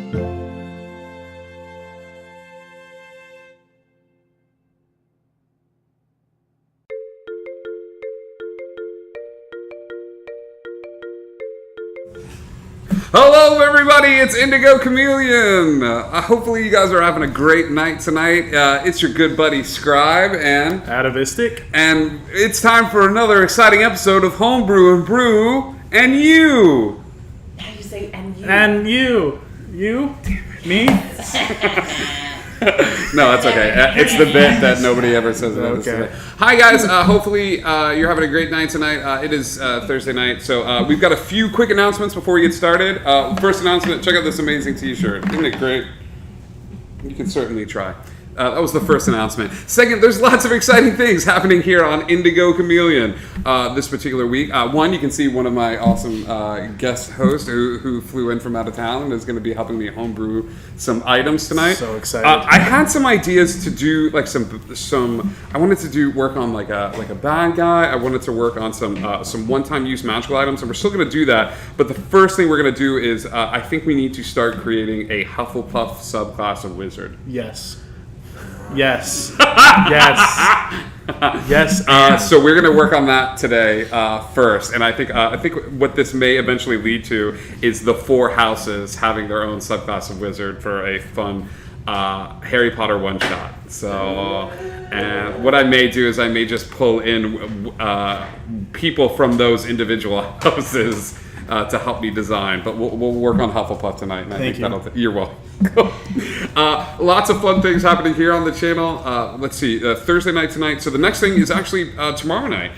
Hello everybody, it's Indigo Chameleon. Hopefully you guys are having a great night tonight. It's your good buddy Scribe and Atavistic. And it's time for another exciting episode of Homebrew and Brew and You. How do you say and you? And you. You? Me? No, that's okay. It's the bit that nobody ever says. Okay. Hi guys, hopefully you're having a great night tonight. It is Thursday night, so we've got a few quick announcements before we get started. First announcement, check out this amazing t-shirt. Isn't it great? You can certainly try. That was the first announcement. Second, there's lots of exciting things happening here on Indigo Chameleon this particular week. One, you can see one of my awesome guest hosts who flew in from out of town and is going to be helping me homebrew some items tonight. So excited. I had some ideas to do like some. I wanted to do work on like a bad guy. I wanted to work on some one-time use magical items, and we're still going to do that. But the first thing we're going to do is I think we need to start creating a Hufflepuff subclass of wizard. Yes. Yes. Yes. Yes. So we're going to work on that today first, and I think what this may eventually lead to is the four houses having their own subclass of wizard for a fun Harry Potter one shot. So, and what I may do is I may just pull in people from those individual houses to help me design, but we'll work on Hufflepuff tonight. And Thank you. You're welcome. Lots of fun things happening here on the channel. Let's see, Thursday night tonight. So the next thing is actually tomorrow night.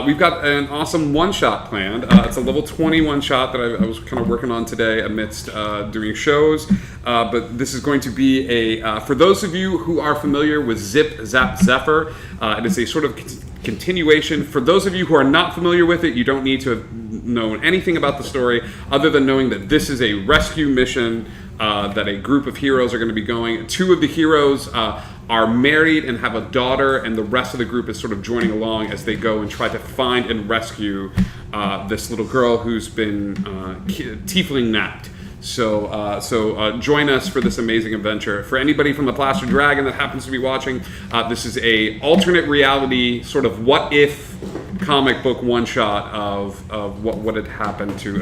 We've got an awesome one-shot planned. It's a level 20 one-shot that I was kind of working on today amidst doing shows. But this is going to be for those of you who are familiar with Zip Zap Zephyr, it is a sort of continuation. For those of you who are not familiar with it, you don't need to have known anything about the story other than knowing that this is a rescue mission that a group of heroes are going to be going. Two of the heroes are married and have a daughter, and the rest of the group is sort of joining along as they go and try to find and rescue this little girl who's been tiefling napped. So join us for this amazing adventure. For anybody from the Plaster Dragon that happens to be watching, this is a alternate reality sort of what if comic book one shot of what had happened to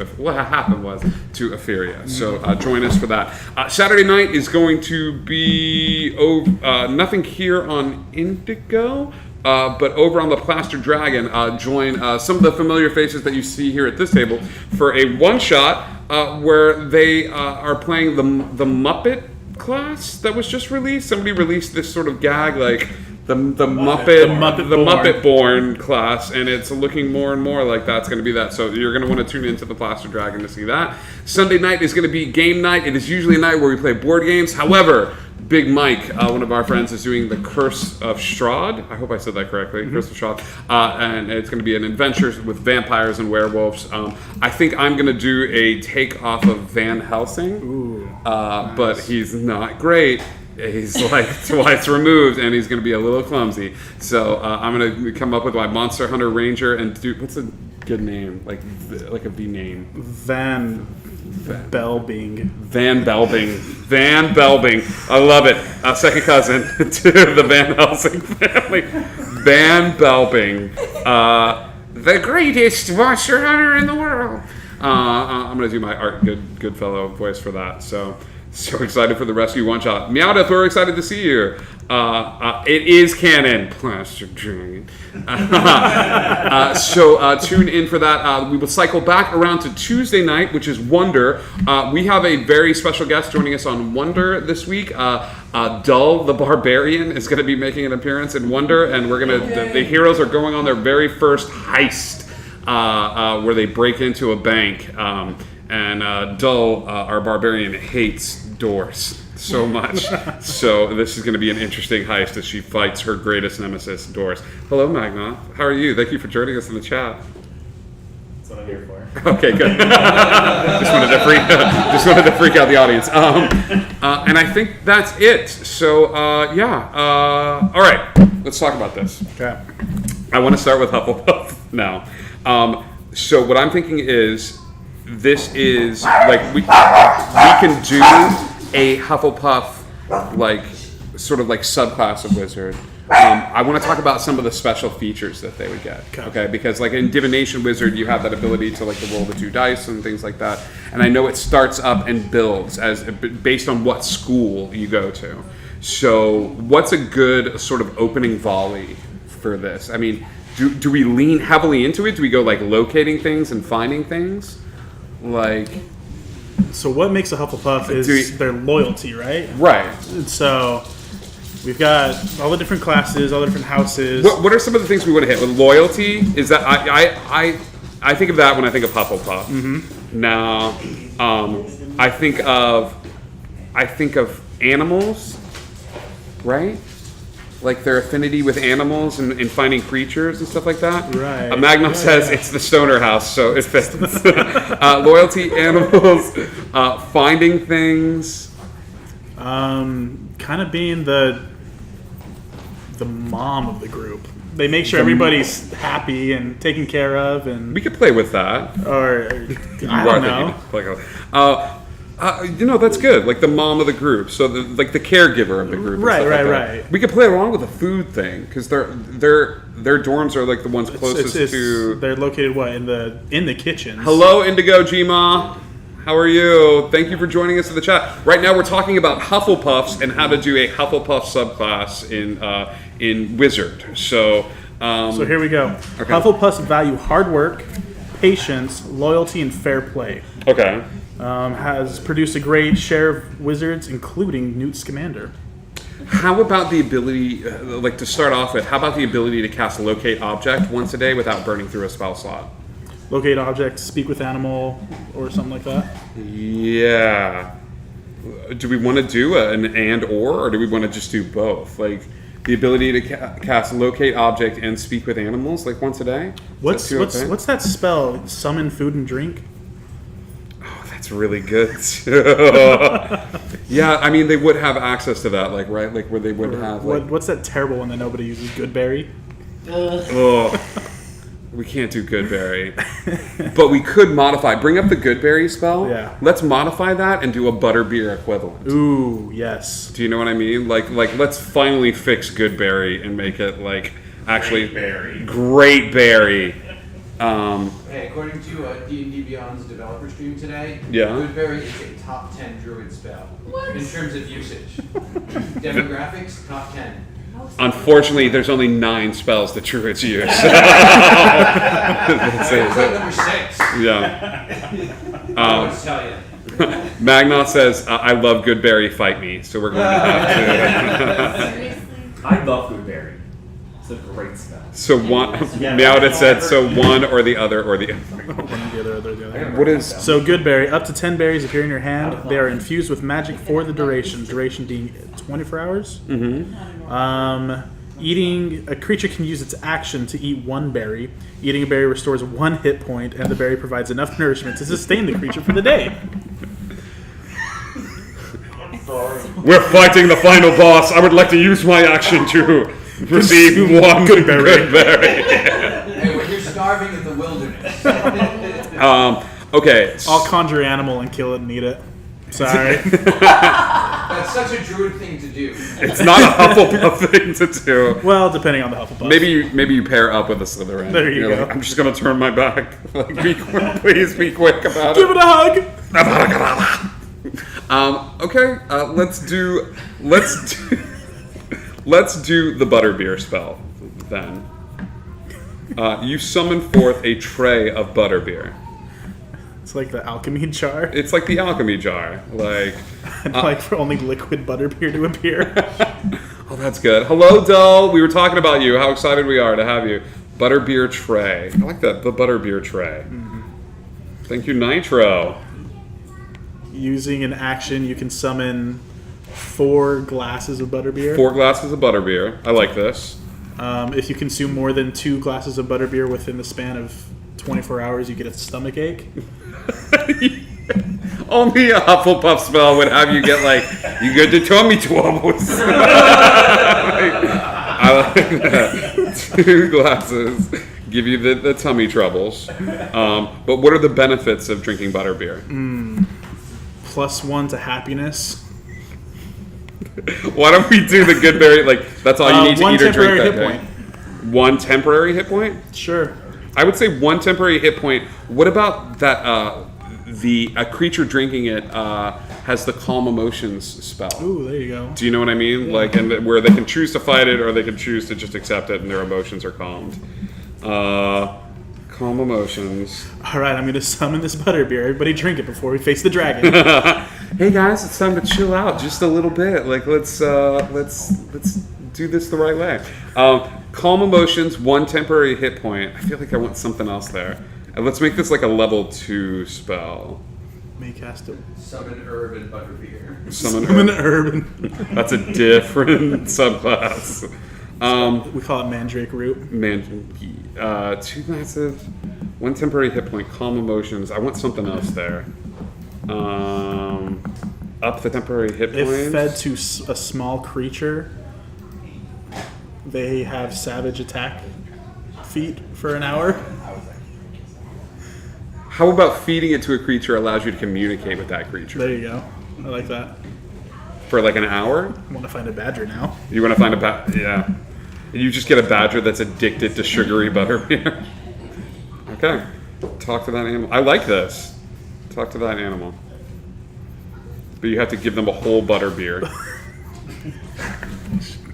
Etheria. So join us for that. Saturday night is going to be nothing here on Indigo. But over on the Plaster Dragon, join some of the familiar faces that you see here at this table for a one-shot where they are playing the Muppet class that was just released. Somebody released this sort of gag like the Muppet Born class, and it's looking more and more like that's going to be that. So you're going to want to tune into the Plaster Dragon to see that. Sunday night is going to be game night. It is usually a night where we play board games. However, Big Mike, one of our friends, is doing the Curse of Strahd. I hope I said that correctly. Mm-hmm. Curse of Strahd. And it's going to be an adventure with vampires and werewolves. I think I'm going to do a take off of Van Helsing. Ooh, nice. But he's not great. He's like twice removed, and he's going to be a little clumsy. So I'm going to come up with my Monster Hunter Ranger and do, what's a good name? Like a V name. Van Belbing. Van Belbing. I love it. Second cousin to the Van Helsing family. Van Belbing. The greatest monster hunter in the world. I'm going to do my Art Goodfellow voice for that. So excited for the rescue one shot. Meowdeath, we're excited to see you. It is canon. Plaster Dragon. So tune in for that. We will cycle back around to Tuesday night, which is Wonder. We have a very special guest joining us on Wonder this week. Dull the Barbarian is going to be making an appearance in Wonder, and we're going to. The heroes are going on their very first heist, where they break into a bank. And Dull, our barbarian, hates doors so much. So this is going to be an interesting heist as she fights her greatest nemesis, doors. Hello, Magna. How are you? Thank you for joining us in the chat. That's what I'm here for. Okay, good. just wanted to freak out the audience. And I think that's it. So, all right. Let's talk about this. Okay. I want to start with Hufflepuff now. So what I'm thinking is, this is like we can do a Hufflepuff, like, sort of like subclass of wizard, I want to talk about some of the special features that they would get. Okay, because like in divination wizard, you have that ability to like to roll the 2 dice and things like that. And I know it starts up and builds as based on what school you go to. So what's a good sort of opening volley for this? I mean, do we lean heavily into it? Do we go like locating things and finding things? Like, So what makes a Hufflepuff is their loyalty, right? right. And so we've got all the different classes, all the different houses. What are some of the things we want to hit? With loyalty, is that I think of that when I think of Hufflepuff. Mm-hmm. Now, I think of animals, right? Like their affinity with animals and finding creatures and stuff like that. Right. Magnum says it's the stoner house, so it fits. Loyalty, animals, finding things. Kind of being the mom of the group. They make sure everybody's happy and taken care of, and We could play with that. or I don't know. That's good. Like the mom of the group, so like the caregiver of the group. and Right, stuff like right, that. right. We could play along with the food thing because their dorms are like the ones closest to. They're located in the kitchens. Hello, Indigo Gma. How are you? Thank you for joining us in the chat. Right now, we're talking about Hufflepuffs and how to do a Hufflepuff subclass in Wizard. So here we go. Okay. Hufflepuffs value hard work, patience, loyalty, and fair play. okay. Has produced a great share of wizards, including Newt Scamander. How about the ability, like to start off with, how about the ability to cast Locate Object once a day without burning through a spell slot? Locate object, speak with animal, or something like that. Yeah. Do we want to do an or do we want to just do both? Like the ability to cast Locate Object and speak with animals, like once a day? What's that spell? Summon food and drink. Oh, that's really good. Yeah, I mean they would have access to that, like right, like where they would have. Like, What's that terrible one that nobody uses? Goodberry. oh, we can't do Goodberry, but we could modify. Bring up the Goodberry spell. Yeah. Let's modify that and do a butterbeer equivalent. Ooh, yes. Do you know what I mean? Like let's finally fix Goodberry and make it like actually great berry. Hey, according to D&D Beyond's developer stream today, Yeah. Goodberry is a top 10 druid spell in terms of usage. Demographics, top 10. Unfortunately, there's only 9 spells that druids use. It's like number 6. Yeah. I want to tell you. Magna says, "I love Goodberry. Fight me." So we're going to have Seriously? I love Goodberry. It's a great spell. to. So one. Meowed said, "So one or the other or the other." One or the other. What is? So Goodberry, up to 10 berries appear in your hand. They are infused with magic for the duration. Duration being 24 hours. Eating a creature can use its action to eat 1 berry. Eating a berry restores 1 hit point, and the berry provides enough nourishment to sustain the creature for the day. We're fighting the final boss. I would like to use my action to receive 1 Goodberry. Hey, when you're starving in the wilderness. Okay. I'll conjure animal and kill it and eat it. Sorry. That's such a druid thing to do. It's not a Hufflepuff thing to do. Well, depending on the Hufflepuff. Maybe you pair up with a Slytherin. There you You're go. like, I'm just gonna turn my back. Like, be quick, please be quick about Give it. it a hug! Okay. Let's do the butterbeer spell then. You summon forth a tray of butterbeer. It's like the alchemy jar. It's like the alchemy jar. Like, I'd like for only liquid butterbeer to appear. oh, that's good. Hello, Dull. We were talking about you. How excited we are to have you. Butterbeer tray. I like that. The butterbeer tray. Thank you, Nitro. Using an action, you can summon 4 glasses of butterbeer. 4 glasses of butterbeer. I like this. If you consume more than 2 glasses of butterbeer within the span of 24 hours, you get a stomach ache. Only a Hufflepuff spell would have you get like, you get the tummy troubles. I like that. 2 glasses give you the tummy troubles. But what are the benefits of drinking butterbeer? +1 to happiness. Why don't we do the good berry? Like that's all you need to one eat or drink temporary that hit day. point. One temporary hit point. Sure. I would say one temporary hit point. What about that? A creature drinking it has the calm emotions spell. Ooh, there you go. Do you know what I mean? Yeah. Like, and where they can choose to fight it, or they can choose to just accept it, and their emotions are calmed. Calm emotions. All right, I'm going to summon this butterbeer. Everybody drink it before we face the dragon. Hey guys, it's time to chill out just a little bit. Like, let's do this the right way. Calm emotions, one temporary hit point. I feel like I want something else there. And let's make this like a level 2 spell. May cast it. Summon herb and butterbeer. Summon urban. That's a different subclass. We call it mandrake root. Man, 2 massive, 1 temporary hit point, calm emotions. I want something else there. Up the temporary hit points. If fed to a small creature, they have savage attack feat for an hour. How about feeding it to a creature allows you to communicate with that creature There you go. I like that. for like an hour? I want to find a badger now. You want to find a yeah. You just get a badger that's addicted to sugary butterbeer. Okay. Talk to that animal. I like this. Talk to that animal. But you have to give them a whole butterbeer.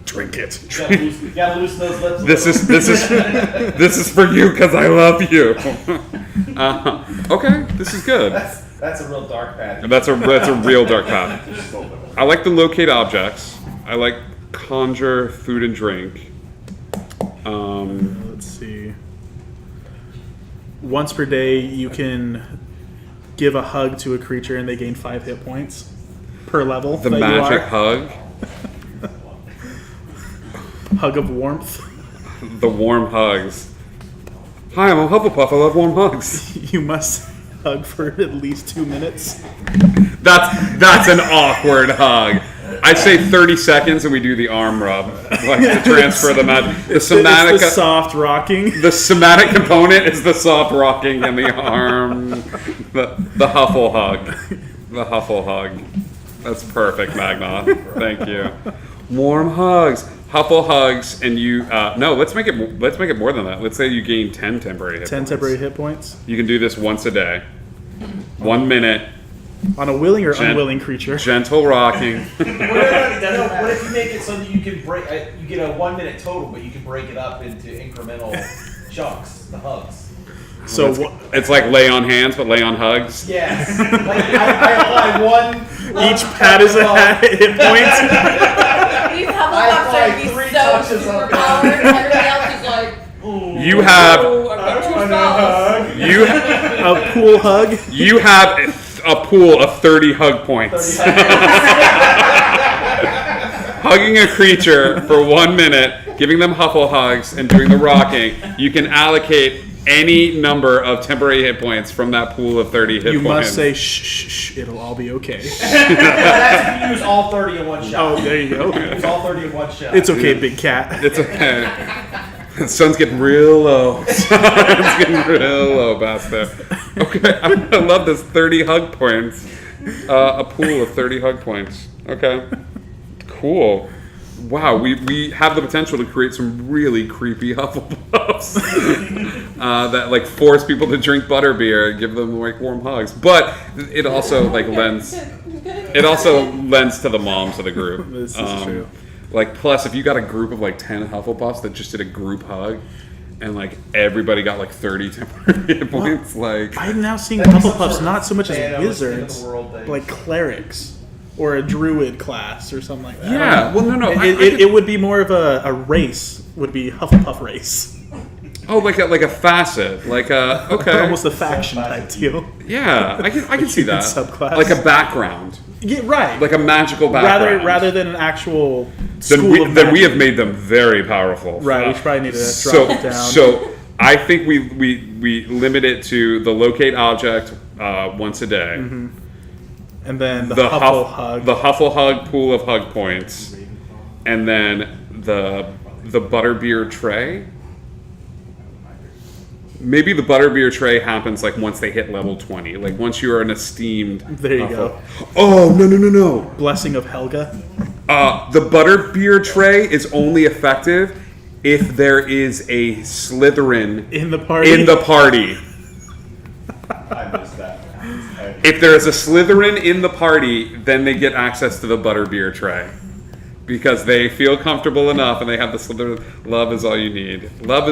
Drink it. You gotta loosen those lips. This is for you because I love you. Okay, this is good. That's a real dark path. That's a real dark path. I like the locate objects. I like conjure food and drink. Let's see. Once per day, you can give a hug to a creature and they gain 5 hit points per level. The that magic you are. hug. Hug of warmth. The warm hugs. Hi, I'm a Hufflepuff. I love warm hugs. You must hug for at least 2 minutes. That's an awkward hug. I'd say 30 seconds and we do the arm rub, like to transfer the magic. The somatic, It's the soft rocking. the somatic component is the soft rocking and the arm, the huffle hug, the huffle hug. That's perfect, Magna. Thank you. Warm hugs, huffle hugs, and you. No, let's make it more than that. Let's say you gain 10 temporary hit 10 points. temporary hit points. You can do this once a day. 1 minute, On a willing or unwilling creature. gentle rocking. What if you make it so that you can break? You get a 1 minute total, but you can break it up into incremental chunks. The hugs. So It's like lay on hands, but lay on hugs. Yes. Like I apply one. each pad is a hit point. These I Hufflepuffs applied are be 3 so touches on superpowered. Everybody else is like, You have oh, I've got 2 spells. you A pool hug. you have a pool of 30 hug points. Hugging a creature for 1 minute, giving them huffle hugs, and doing the rocking. You can allocate any number of temporary hit points from that pool of 30 hit You points. must say shh, shh, shh, it'll all be okay. That's if you use all 30 in one shot. Oh, there you go. Use all 30 in one shot. It's okay, big cat. It's okay. The sun's getting real low. Sun's getting real low, Basta. Okay, I love this 30 hug points. A pool of 30 hug points. Okay. Cool. Wow, we have the potential to create some really creepy Hufflepuffs that like force people to drink butterbeer and give them like warm hugs. But it also like lends to the moms of the group. This is true. Like plus if you got a group of like 10 Hufflepuffs that just did a group hug and like everybody got like 30 temporary hit points, like I'm now seeing That'd be some Hufflepuffs sort of not so much as Thanos wizards, end of the world thing. but like clerics or a druid class or something like that. yeah. Well, no. It would be more of a race. Would be Hufflepuff race. Oh, like a facet, like a okay. Almost a faction type deal. Yeah, I can see that. Subclass. Like a background, Yeah, right. like a magical background. rather than an actual school then of then we magic. have made them very powerful. Right, we should probably need to drop So it down. so I think we limit it to the locate object once a day. Mm-hmm. And then the, The Huffle hug. the Huffle hug pool of hug points, and then the butterbeer tray. Maybe the butterbeer tray happens like once they hit level 20. Like once you are an esteemed. There you go. Oh no. Blessing of Helga. The butterbeer tray is only effective if there is a Slytherin In the party. in the party. I missed that. If there is a Slytherin in the party, then they get access to the butterbeer tray. Because they feel comfortable enough and they have the Slytherin. Love is all you need. Love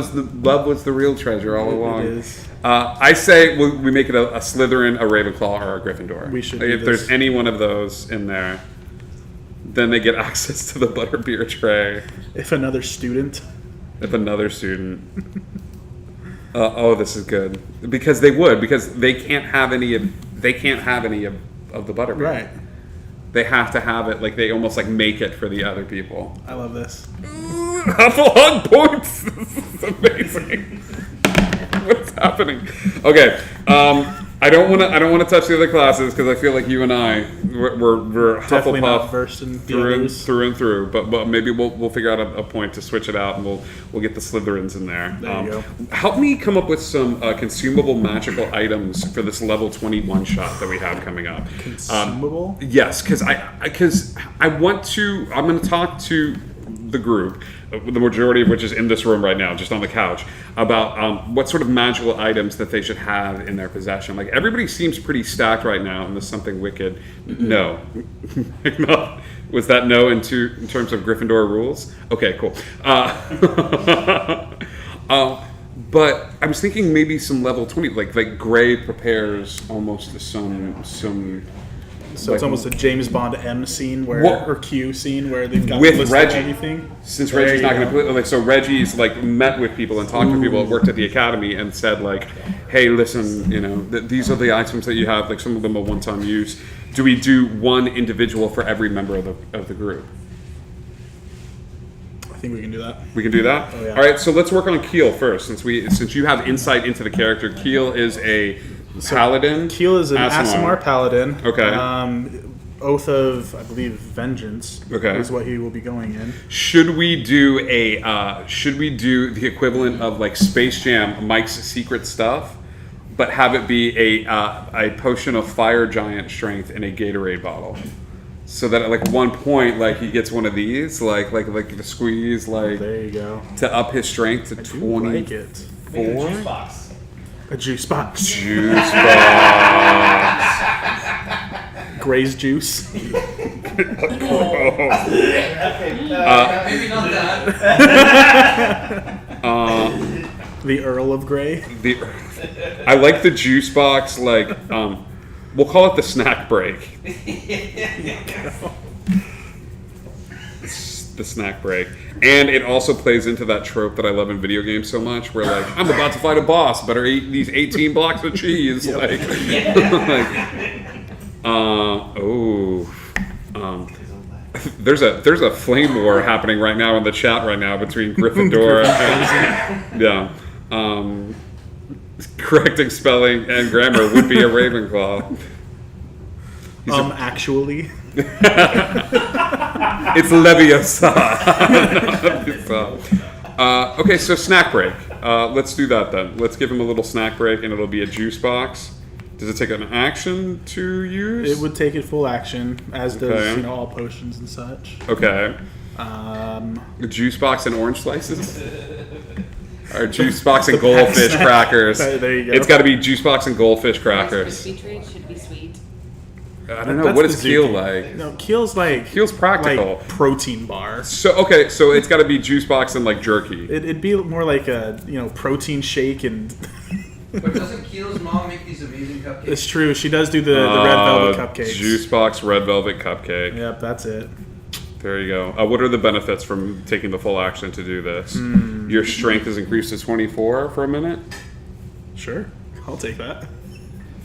was the real treasure all along. It is. I say we make it a Slytherin, a Ravenclaw, or a Gryffindor. We should Like, do if there's this. any one of those in there, then they get access to the butterbeer tray. If another student. If another student. Oh, this is good because they can't have any of the butterbeer. Right. They have to have it like they almost like make it for the other people. I love this. Hufflepuff points. This is amazing. What's happening? Okay. I don't want to touch the other classes because I feel like you and we're Definitely not Hufflepuff versed in the through others. and through. But maybe we'll figure out a point to switch it out and we'll get the Slytherins in there. There you go. Help me come up with some consumable magical items for this level 21 shot that we have coming up. Consumable? Yes, because I'm going to talk to the group, the majority of which is in this room right now, just on the couch, about what sort of magical items that they should have in their possession. Like everybody seems pretty stacked right now, and there's something wicked. No, no. Was that no in terms of Gryffindor rules? Okay, cool. But I was thinking maybe some level 20, like Gray prepares almost some. So it's almost a James Bond M scene or Q scene where they've got with the list Reggie. of everything. Since There Reggie's you not going to go. play, so Reggie's met with people and talked to people that worked at the academy and said hey, listen, these are the items that you have. Like some of them are one-time use. Do we do one individual for every member of the group? I think we can do that. We can do that. Oh, yeah. All right. So let's work on Keel first, since you have insight into the character. Keel is a paladin. Keel is an Aasimar paladin. Okay. Oath of, I believe, Vengeance. Okay. Is what he will be going in. Should we do the equivalent of Space Jam, Mike's secret stuff, but have it be a potion of fire giant strength in a Gatorade bottle? So that at one point, he gets one of these, like the squeeze, There you go. to up his strength to I 20. like it. Make a juice box. A juice box. Juice box. Gray's juice. Maybe not that. The Earl of Gray. I like the juice box. We'll call it the snack break. The snack break. And it also plays into that trope that I love in video games so much, where I'm about to fight a boss, better eat these 18 blocks of cheese. There's a flame war happening right now in the chat right now between Gryffindor and correcting spelling and grammar would be a Ravenclaw. Actually. It's Leviosa. Okay, so snack break. Let's do that then. Let's give him a little snack break, and it'll be a juice box. Does it take an action to use? It would take it full action, as does Okay. all potions and such. Okay. A juice box and orange slices? Or juice box and goldfish snack. crackers. There you go. It's got to be juice box and goldfish crackers. Crispy treats should be sweet. I don't know. That's What the does Keel Zuki. like? No, Keel's Keel's practical. protein bar. So it's got to be juice box and jerky. It'd be more like a protein shake, and But doesn't Keel's mom make these amazing cupcakes? it's true. She does do the red velvet cupcakes. Juice box red velvet cupcake. Yep, that's it. There you go. What are the benefits from taking the full action to do this? Your strength is increased to 24 for a minute. Sure, I'll take that.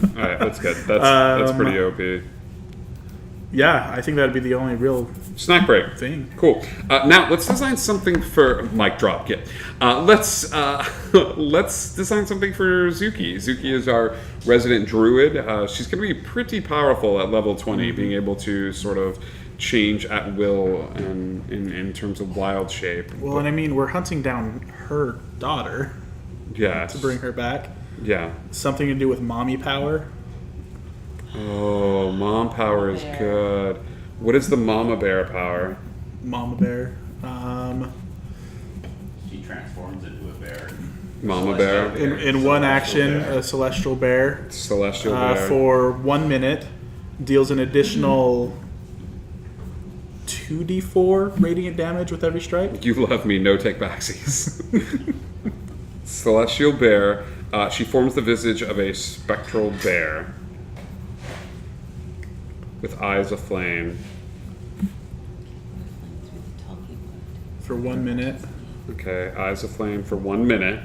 All right, that's good. That's pretty OP. Yeah, I think that'd be the only real Snack break. thing. Cool. Now let's design something for mic drop. Kit. Let's design something for Zuki. Zuki is our resident druid. She's going to be pretty powerful at level 20, being able to sort of change at will and in terms of wild shape. Well, and I mean, we're hunting down her daughter Yeah. to bring her back. Yeah. Something to do with mommy power. Oh, mom power is There. good. What is the Mama Bear power? Mama Bear. She transforms into a bear. Mama Bear. In one action, a celestial bear Celestial Bear. for 1 minute deals an additional 2d4 radiant damage with every strike. You love me, no take backsies. Celestial Bear. She forms the visage of a spectral bear with eyes aflame. For 1 minute. Okay, eyes aflame for 1 minute.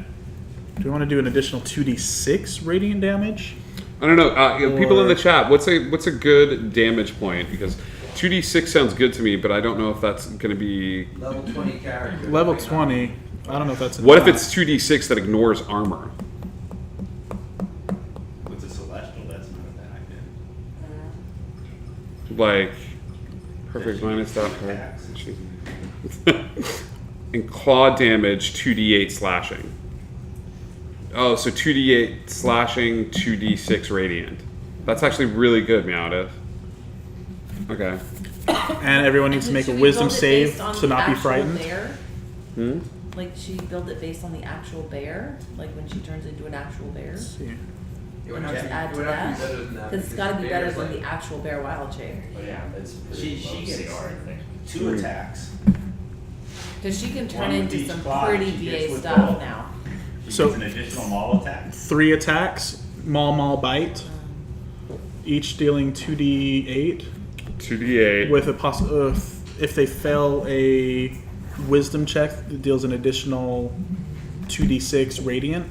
Do we want to do an additional 2d6 radiant damage? I don't know. People in the Or- chat, what's a good damage point? Because 2d6 sounds good to me, but I don't know if that's going to be. Level 20 character. Level Right now. 20. I don't know if that's What if enough. it's 2d6 that ignores armor? What's a celestial? That's not a bad idea. Like, perfect minus that Attacks. And claw damage, 2d8 slashing. Oh, so 2d8 slashing, 2d6 radiant. That's actually really good, Meowdiv. Okay. And everyone needs to make a Should we wisdom build it save based on to the not be actual frightened. bear? Hmm? Like she build it based on the actual bear, like when she turns into an actual bear. Let's see. It would And have just to add be, to it would have to be that? better than that. Because it's got to be better bears, than like- the actual bear wild shape. But yeah, that's She pretty gets low CR, I think. 2 attacks. Because she can turn One with into each some claw, pretty she gets VA with stuff both. now. She So- gets an additional maul attack. 3 attacks, maul bite, each dealing 2d8 2d8. with a if they fail a wisdom check, it deals an additional 2d6 radiant.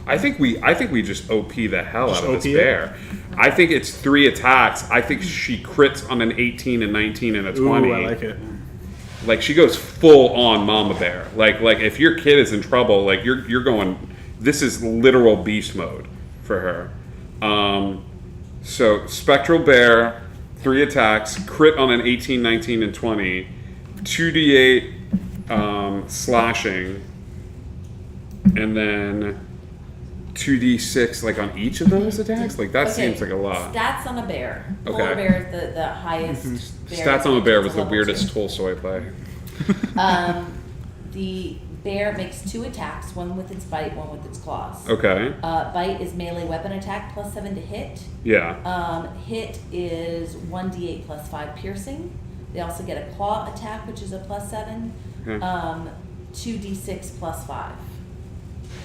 I think we just OP the hell Just out of this OP it? bear. I think it's 3 attacks. I think she crits on an 18, a 19, and a 20. Ooh, I like it. Like she goes full on Mama Bear. Like if your kid is in trouble, like you're going. This is literal beast mode for her. So Spectral Bear, 3 attacks, crit on an 18, 19, and 20, 2d8 slashing, and then 2d6 like on each of those attacks. Like that Okay, seems like a lot. Stats on a bear. Okay. Polar bear is the highest. Bear Stats on the bear was to the level weirdest 2. Tolstoy play. The bear makes 2 attacks, one with its bite, one with its claws. Okay. Bite is melee weapon attack plus 7 to hit. Yeah. Hit is 1d8 plus 5 piercing. They also get a claw attack, which is a plus 7. Okay. 2d6 plus 5.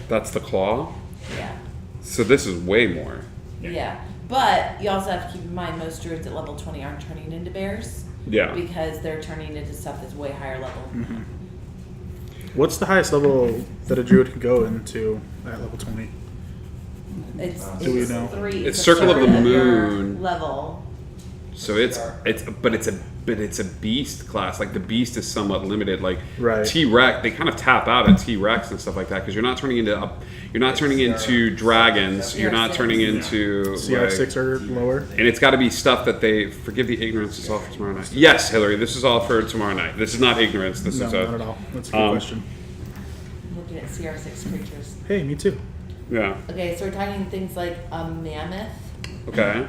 That's the claw. Yeah. So this is way more. Yeah. But you also have to keep in mind most druids at level 20 aren't turning into bears. Yeah. Because they're turning into stuff that's way higher level. What's the highest level that a druid can go into at level 20? It's, Do we it's know? 3. It's a Circle of the third your Moon. level. So it's a beast class. Like the beast is somewhat limited. Like Right. T-Rex, they kind of tap out at T-Rex and stuff like that because you're not turning into dragons. You're not CR6. turning into CR6 or lower? and it's got to be stuff that they forgive the ignorance. It's all for tomorrow night. Yes, Hillary, this is all for tomorrow night. This is not ignorance. This No, is not at all. That's a good question. Looking at CR6 creatures. Hey, me too. Yeah. Okay, so we're talking things like a mammoth. Okay.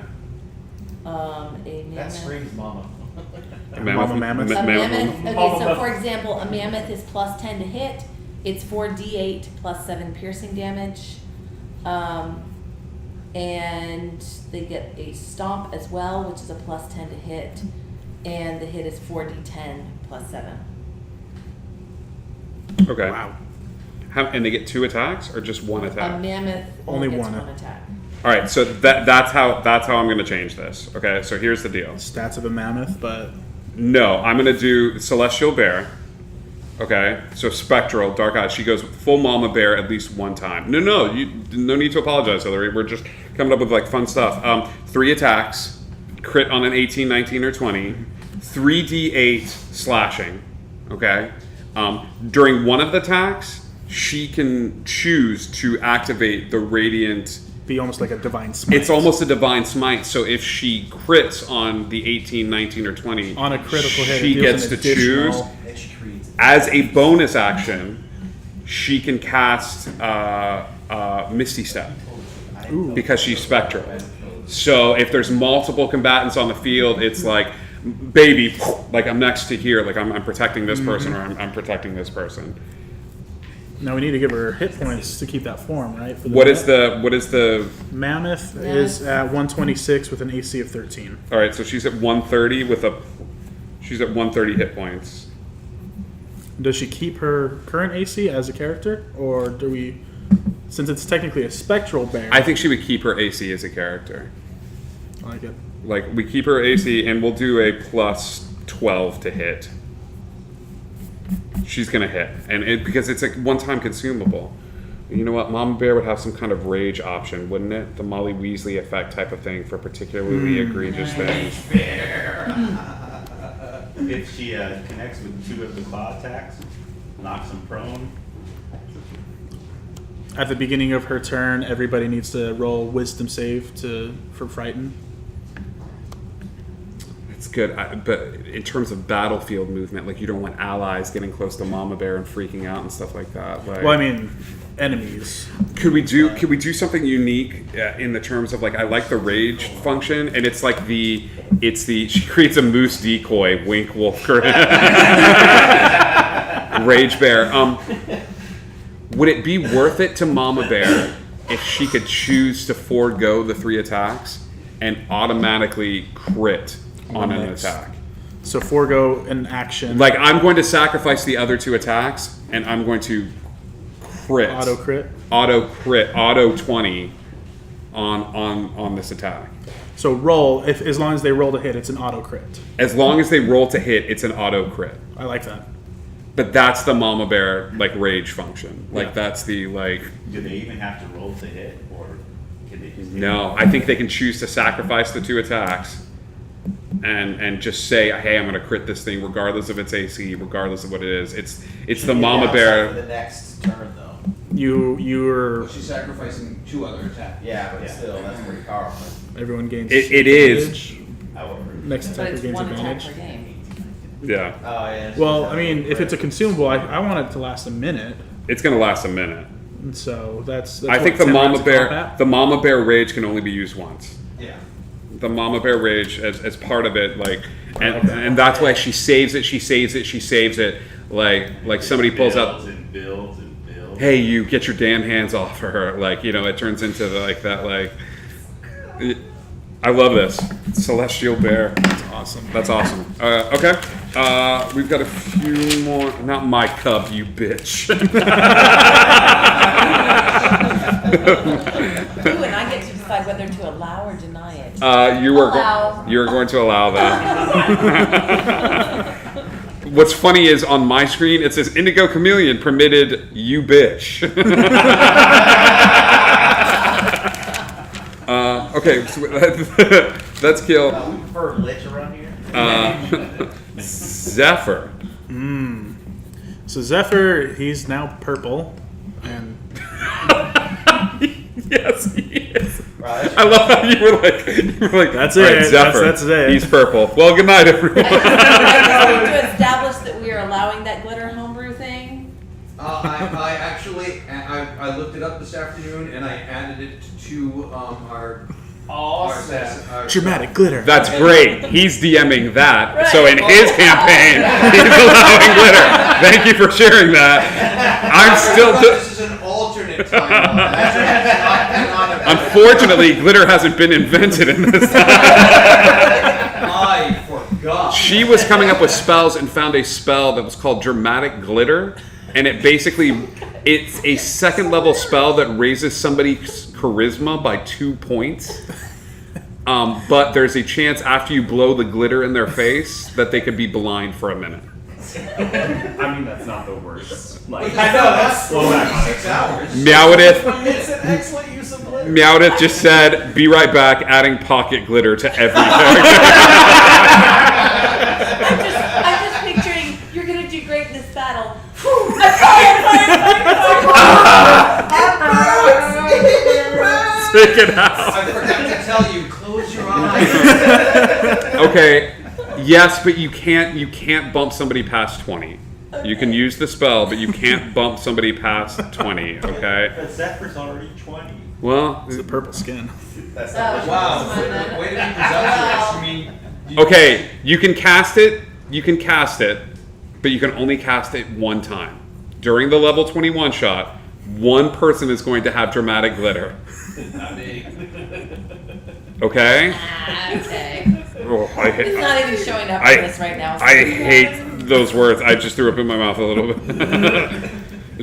A mammoth. That screams mama. Mama mammoth. A mammoth. Okay, so Mama. for example, a mammoth is plus 10 to hit. It's 4d8 plus 7 piercing damage. And they get a stomp as well, which is a plus 10 to hit. And the hit is 4d10 plus 7. Okay. Wow. And they get 2 attacks or just 1 A attack? mammoth Only only gets one. one attack. All right. So that's how I'm going to change this. Okay. So here's the deal. Stats of a mammoth, but No, I'm gonna do Celestial Bear. Okay, so Spectral, Dark Eyes. She goes full Mama Bear at least one time. No need to apologize, Hillary. We're just coming up with like fun stuff. 3 attacks, crit on an 18, 19, or 20, 3d8 slashing. Okay, during one of the attacks, she can choose to activate the Radiant. be almost like a divine smite. It's almost a divine smite. So if she crits on the 18, 19, or 20, on a critical hit. she it deals gets an to choose. additional- And she creates As a bonus action, she can cast Misty Step because she's spectral. So if there's multiple combatants on the field, it's like baby, like I'm next to here, like I'm protecting this person, or I'm protecting this person. Now we need to give her hit points to keep that form, right? For What is the? Mammoth is at 126 with an AC of 13. All right, so she's at 130 she's at 130 hit points. Does she keep her current AC as a character, or do we? Since it's technically a spectral bear, I think she would keep her AC as a character. I like it. Like we keep her AC, and we'll do a plus 12 to hit. She's gonna hit, and because it's a one-time consumable. You know what? Mama Bear would have some kind of rage option, wouldn't it? The Molly Weasley effect type of thing for particularly egregious things. If she connects with 2 of the claw attacks, knocks him prone. At the beginning of her turn, everybody needs to roll Wisdom save for frighten. It's good, but in terms of battlefield movement, like you don't want allies getting close to Mama Bear and freaking out and stuff like that. Like, Well, I mean, enemies. could we do something unique in the terms of like I like the rage function, and it's like she creates a moose decoy, wink wolf rage bear. Would it be worth it to Mama Bear if she could choose to forego the 3 attacks and automatically crit on an attack? So forego an action. Like I'm going to sacrifice the other 2 attacks, and I'm going to crit, auto crit. auto 20 on this attack. So roll as long as they roll to hit, it's an auto crit. As long as they roll to hit, it's an auto crit. I like that. But that's the Mama Bear like rage function. Like Yeah. that's the like. Do they even have to roll to hit, or can they just? No, I think they can choose to sacrifice the 2 attacks, and just say, hey, I'm going to crit this thing regardless of its AC, regardless of what it is. It's the Mama For Bear. the next turn, though. You're She's sacrificing 2 other attacks. Yeah, but still, that's pretty powerful. everyone gains. It is. advantage. However, Next But attacker it's gains 1 attack advantage. per game. Yeah, Oh, yeah. Well, I mean, if it's a consumable, I want it to last a minute. it's going to last a minute. And so that's I think what, the 10 rounds Mama of Bear, combat? the Mama Bear rage can only be used once. Yeah. The Mama Bear rage as part of it, like, and that's why she saves it. She saves it. Like somebody pulls out. And builds. Hey, you get your damn hands off her. Like, it turns into like that. Like, I love this Celestial Bear. That's awesome. Okay, we've got a few more. Not my cub, you bitch. Ooh, and I get to decide whether to allow or deny it. You're going to allow that. What's funny is on my screen it says Indigo Chameleon permitted, you bitch. Okay, so that's kill. We prefer lich around here. Zephyr. So Zephyr, he's now purple, and Yes, he is. Right. I love how you were like, That's "All it. right, Zephyr. That's it." He's purple. Well, good night, everyone. I just need to establish that we are allowing that glitter homebrew thing. I actually I looked it up this afternoon and I added it to our dramatic glitter. That's great. He's DMing that. Right. So in his campaign, he's allowing glitter. Thank you for sharing that. I'm still. This is an alternate timeline. That's not Unfortunately, glitter hasn't been invented in this time. I forgot. She was coming up with spells and found a spell that was called Dramatic Glitter, and it's a 2nd level spell that raises somebody's charisma by 2 points. But there's a chance after you blow the glitter in their face that they could be blind for a minute. I mean, that's not the worst. Like, I know, that's 46 hours. Meowdith, It's an excellent use of glitter. Meowdith just said, "Be right back," adding pocket glitter to every character. I'm just picturing you're gonna do great in this battle. Take it out. I forgot to tell you, close your eyes. Okay. Yes, but you can't bump somebody past 20. You can use the spell, but you can't bump somebody past 20, okay? But Zephyr's already 20. Well, It's the purple skin. That's Oh, not Wow, Come on, way to be then. presumptuous. I mean, Okay, you can cast it, but you can only cast it one time. During the level 21 shot, one person is going to have dramatic glitter. Not me. Okay? Okay. Oh, It's not even showing up I- for this right now. I hate those words. I just threw up in my mouth a little bit.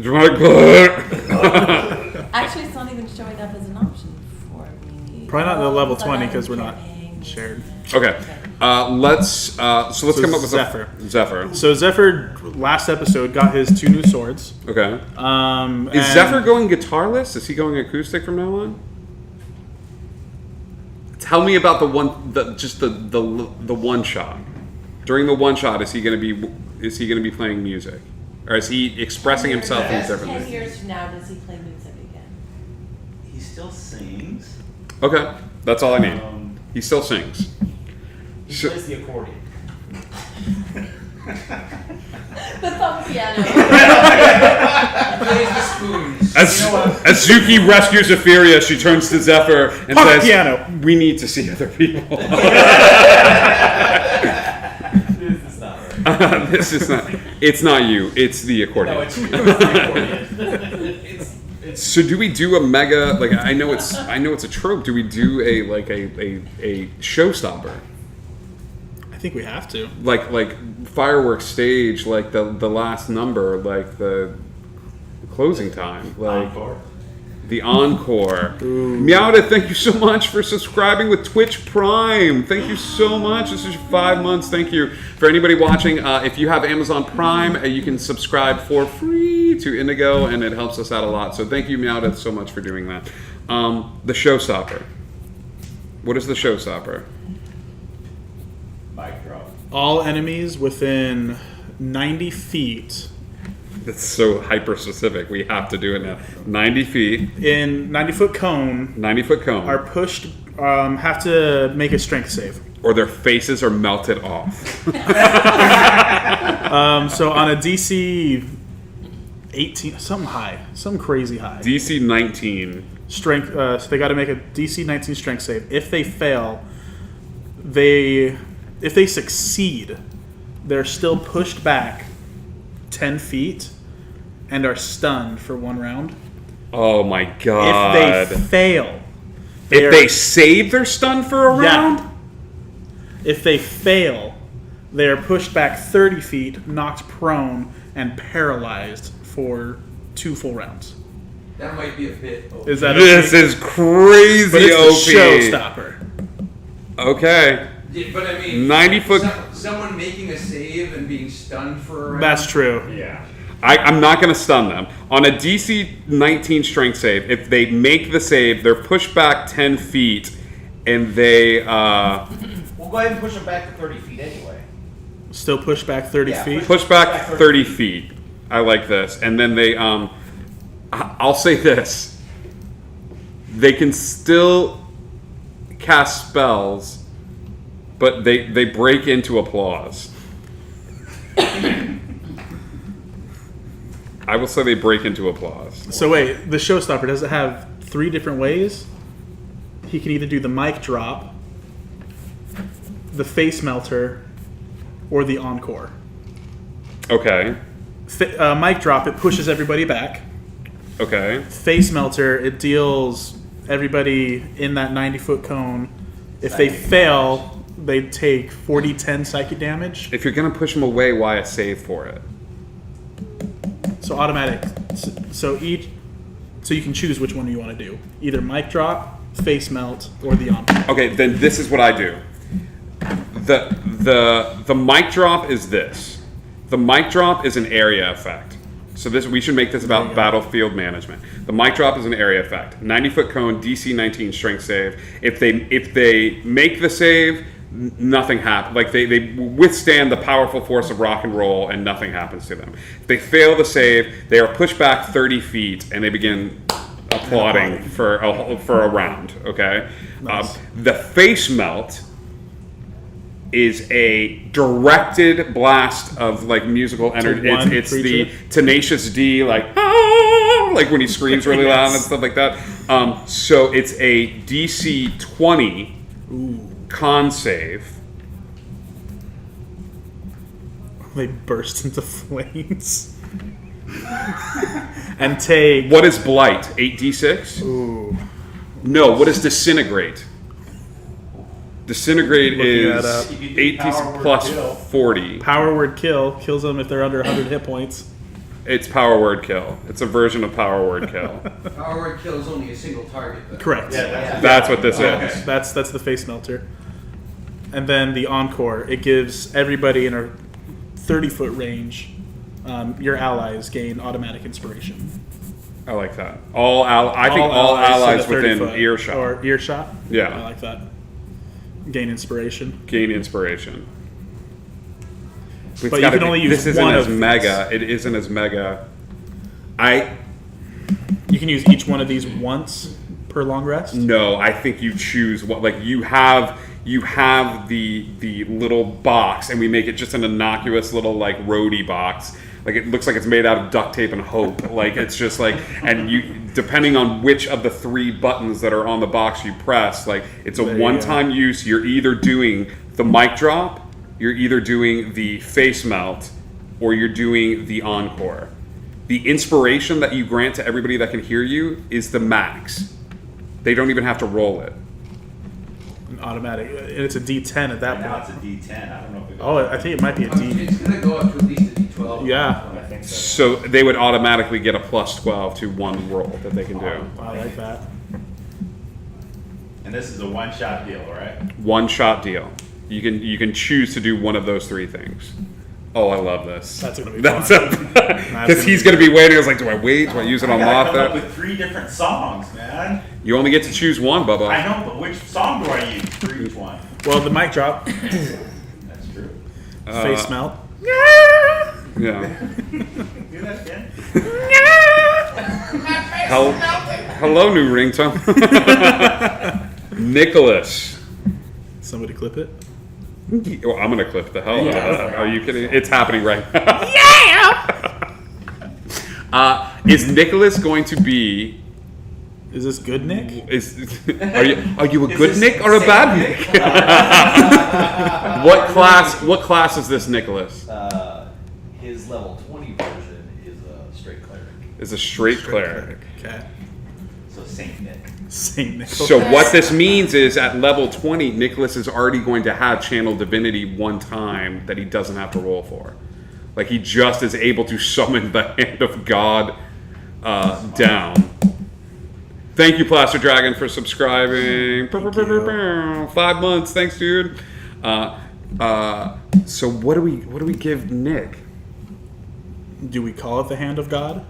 Dramatic glitter. Actually, it's not even showing up as an option for me. Probably not in the level It's 20 on because we're not campaign. shared. Okay. Let's come up with Zephyr. Zephyr. So Zephyr last episode got his 2 new swords. Okay. Is And Zephyr going guitarless? Is he going acoustic from now on? Tell me about the one shot. During the one shot, is he going to be playing music, or is he expressing himself in Yes. different 10 ways? years from now, does he play music again? He still sings. Okay, that's all I need. Um, He still sings. He So- plays the accordion. The thumb piano. He plays the spoons. As, You know what? as Zuki rescues Etheria, she turns to Zephyr and Punk says, piano. "We need to see other people." This is not right. This is not. It's not you. It's the accordion. No, it's the accordion. It's So do we do a mega? Like I know it's a trope. Do we do a showstopper? I think we have to. Like fireworks stage, like the last number, like the closing time, like Encore. the encore. Meowda, thank you so much for subscribing with Twitch Prime. Thank you so much. This is your 5 months. Thank you for anybody watching. If you have Amazon Prime, you can subscribe for free to Indigo, and it helps us out a lot. So thank you, Meowda, so much for doing that. The showstopper. What is the showstopper? Mic drop. All enemies within 90 feet That's so hyper specific. We have to do it now. 90 feet, in 90-foot cone 90-foot cone, are pushed, have to make a strength save. or their faces are melted off. So on a DC 18, some crazy high DC 19. strength. So they got to make a DC 19 strength save. If they fail, if they succeed, they're still pushed back 10 feet and are stunned for 1 round. Oh my god. If they fail, If they save their stun for a round? Yeah. If they fail, they are pushed back 30 feet, knocked prone, and paralyzed for 2 full rounds. That might be a bit over. Is that This okay? is crazy But it's OP. the showstopper. Okay. Yeah, but I mean, 90-foot. someone making a save and being stunned for a round. That's true. Yeah. I'm not going to stun them. On a DC 19 strength save, if they make the save, they're pushed back 10 feet, and they... We'll go ahead and push him back to 30 feet anyway. Still pushed back 30 Yeah, feet. push back 30 feet. I like this. And then they, I'll say this. They can still cast spells, but they break into applause. I will say they break into applause. So wait, the showstopper, does it have 3 different ways? He can either do the mic drop, the face melter, or the encore. Okay. Mic drop, it pushes everybody back. Okay. Face melter, it deals everybody in that 90-foot cone. If they fail, they take 40-10 psychic damage. If you're gonna push them away, why a save for it? So automatic. So you can choose which one you want to do. Either mic drop, face melt, or the encore. Okay, then this is what I do. The mic drop is this. The mic drop is an area effect. So we should make this about battlefield management. The mic drop is an area effect. 90-foot cone, DC 19 strength save. If they make the save, nothing happens. Like they withstand the powerful force of rock and roll, and nothing happens to them. If they fail the save, they are pushed back 30 feet, and they begin applauding for a round. Okay. Nice. The face melt is a directed blast of like musical energy. one It's the creature? Tenacious D, like "Ah," like when he screams really loud and Yes. stuff like that. So it's a DC 20 con save. They burst into flames. And take... What is blight? 8d6? Ooh. No, what is disintegrate? Disintegrate Looking that is up. You can do 8d6 power word plus kill. 40. Power word kill kills them if they're under 100 hit points. It's power word kill. It's a version of power word kill. Power word kill is only a single target, though. Correct. Yeah, That's what this Okay. is. That's the face melter. And then the encore, it gives everybody in a 30-foot range, your allies gain automatic inspiration. I like that. I think all to allies the 30 within foot. earshot Or earshot? Yeah. I like that. Gain inspiration. gain inspiration. It's But you gotta can only use this isn't one as of these. mega. It isn't as mega. You can use each one of these once per long rest. No, I think you choose what, like you have the little box, and we make it just an innocuous little like roadie box. Like it looks like it's made out of duct tape and hope. Like it's just like, and you depending on which of the 3 buttons that are on the box you press, like it's a There you one-time use. You're either doing the mic drop, you're either doing the face melt, or you're doing the encore. The inspiration that you grant to everybody that can hear you is the max. They don't even have to roll it. An automatic. And it's a D10 at that Right now it's point. a D10. I don't know if it goes Oh, I think it might be a D. It's gonna go up to at least a D12. Yeah. I think so. So they would automatically get a plus 12 to one roll that they can do. I like that. And this is a one-shot deal, right? One shot deal. You can choose to do one of those 3 things. Oh, I love this. That's gonna be That's fun. because he's gonna be waiting. I was like, do I wait? Do I use it on I gotta come up Mothra? with 3 different songs, man. You only get to choose one, I Bubba. know, but which song do I use for each one? Well, the mic drop, That's true. face melt. Yeah. Do that again. Hello, new ringtone. Nicholas. Somebody clip it. Well, I'm gonna clip the hell out of that. Are you kidding? It's happening right now. Yeah. Is Nicholas going to be? Is this good, Nick? Are you a Is good this Nick or a safe bad Nick? What class is this Nicholas? His level 20 version is a straight cleric. Is a straight cleric. Okay. So Saint Nick. Saint Nick. So what this means is at level 20, Nicholas is already going to have channel divinity one time that he doesn't have to roll for. Like he just is able to summon the hand of God down. Thank you, Plaster Dragon, for subscribing. 5 months, thanks, dude. So what do we give Nick? Do we call it the hand of God?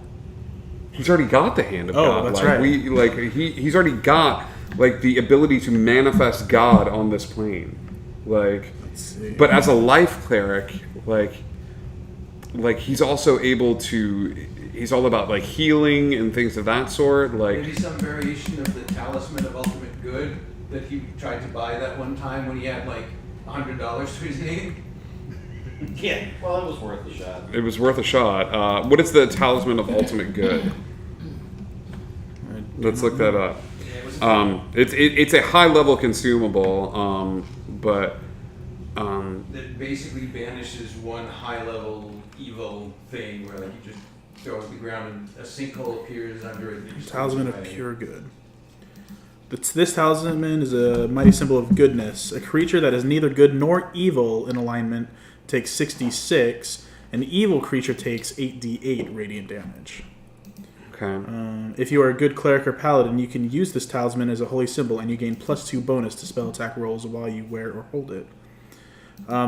He's already got the hand of Oh, God. that's like, right. He's already got like the ability to manifest God on this plane. Like, Let's see. but as a life cleric, like he's also able to. He's all about like healing and things of that sort. Like, Maybe some variation of the talisman of ultimate good that he tried to buy that one time when he had like $100 to his name. Yeah, well, it was worth a shot. it was worth a shot. What is the talisman of ultimate good? Let's look that up. Yeah, it was It's a high level consumable, but that basically banishes one high level evil thing where like you just throw it to the ground and a sinkhole appears under it. and you just Talisman throw it of away. pure good. This talisman is a mighty symbol of goodness. A creature that is neither good nor evil in alignment takes 66. An evil creature takes 8d8 radiant damage. okay. If you are a good cleric or paladin, you can use this talisman as a holy symbol, and you gain +2 bonus to spell attack rolls while you wear or hold it.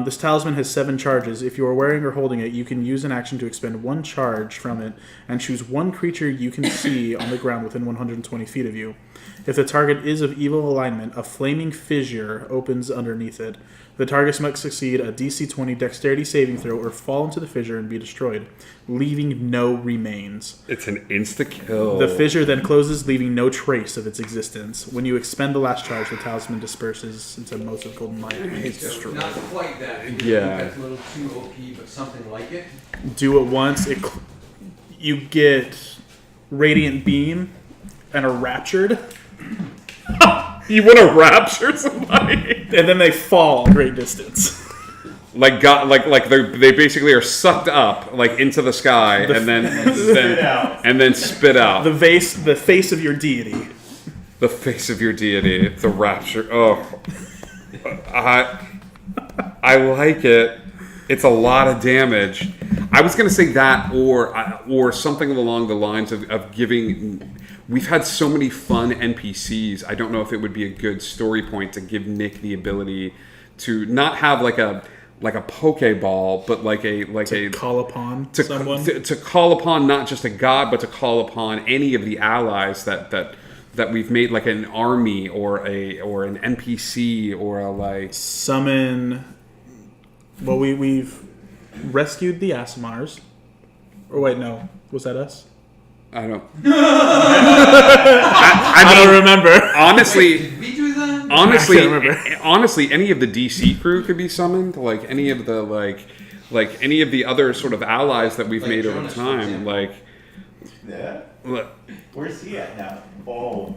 This talisman has 7 charges. If you are wearing or holding it, you can use an action to expend 1 charge from it and choose one creature you can see on the ground within 120 feet of you. If the target is of evil alignment, a flaming fissure opens underneath it. The target must succeed a DC 20 dexterity saving throw or fall into the fissure and be destroyed, leaving no remains. It's an insta kill. The fissure then closes, leaving no trace of its existence. When you expend the last charge, the talisman disperses into motes of golden light and is So destroyed. not quite that. Maybe Yeah. That's a little too OP, but something like it. Do it once, you get radiant beam and are raptured, You want to rapture somebody? and then they fall a great distance. like they basically are sucked up like into the sky and then spit out. The face of your deity. The face of your deity, the rapture. Oh, I like it. It's a lot of damage. I was gonna say that, or something along the lines of giving. We've had so many fun NPCs. I don't know if it would be a good story point to give Nick the ability to not have like a Pokeball, but Call upon someone. To call upon not just a god, but to call upon any of the allies that we've made, like an army or an NPC or a like summon. Well, we've rescued the Asimars. Or wait, no, was that us? I don't. I don't remember. Honestly, Did we do that? honestly, any of the DC crew could be summoned. Like any of the like any of the other sort of allies that we've Like made over Jonas, for time. example. Like, Yeah. look, Where's he at now? Oh.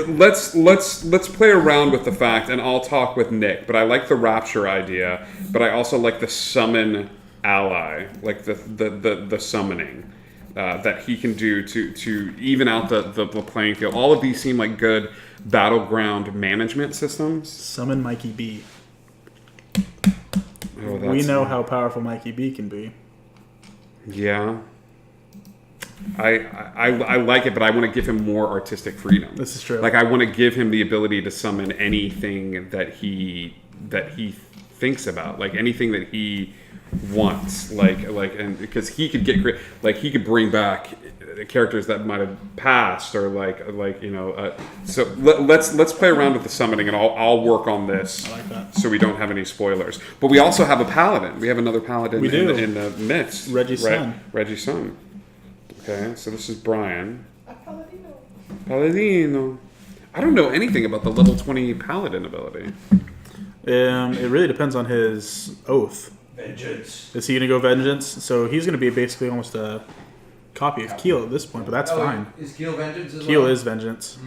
let's play around with the fact, and I'll talk with Nick. But I like the rapture idea. But I also like the summon ally, like the summoning. That he can do to even out the playing field. All of these seem like good battleground management systems. Summon Mikey B. Oh, We know how powerful Mikey B can be. Yeah. I like it, but I want to give him more artistic freedom. This is true. Like I want to give him the ability to summon anything that he thinks about, like anything that he wants, and because he could get he could bring back characters that might have passed, or so let's play around with the summoning, and I'll work on this. I like that. So we don't have any spoilers. But we also have a paladin. We have another paladin We do. in the midst. Reggie's son. Reggie's son. Okay, so this is Brian. Paladino. I don't know anything about the level 20 paladin ability. It really depends on his oath. Vengeance. Is he going to go vengeance? So he's going to be basically almost a copy of Keel at this point, but that's fine. Is Keel vengeance as Keel well? is vengeance.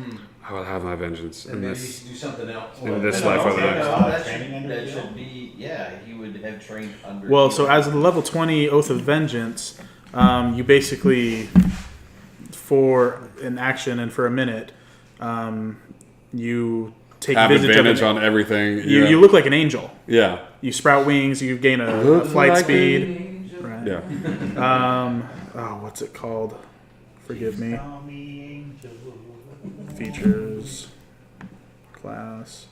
I will have my vengeance And in maybe this. do something else. In this No, life or the no, next. no. that Training under that Keel? should be, yeah, he would have trained under. Well, Keel. so as the level 20 Oath of Vengeance, you basically, for an action and for a minute, you take Have advantage advantage of on everything. You look like an angel. Yeah. You sprout wings, you gain a Look flight like speed. Right. Yeah. What's it called? Forgive me. Call me angel. Features. Class.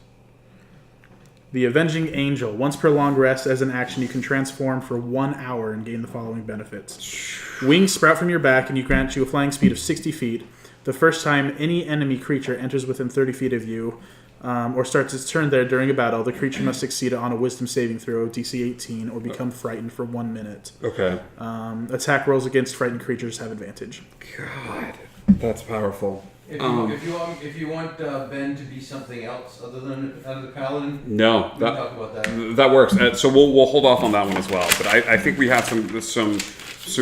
The Avenging Angel. Once per long rest, as an action, you can transform for 1 hour and gain the following benefits. Wings sprout from your back, and you grant you a flying speed of 60 feet. The first time any enemy creature enters within 30 feet of you, or starts its turn there during a battle, the creature must succeed on a Wisdom saving throw, DC 18, or become frightened for 1 minute. Okay. Attack rolls against frightened creatures have advantage. God, that's powerful. If you want Ben to be something else other than the paladin, No, we can talk about that. that works. So we'll hold off on that one as well. But I think we have some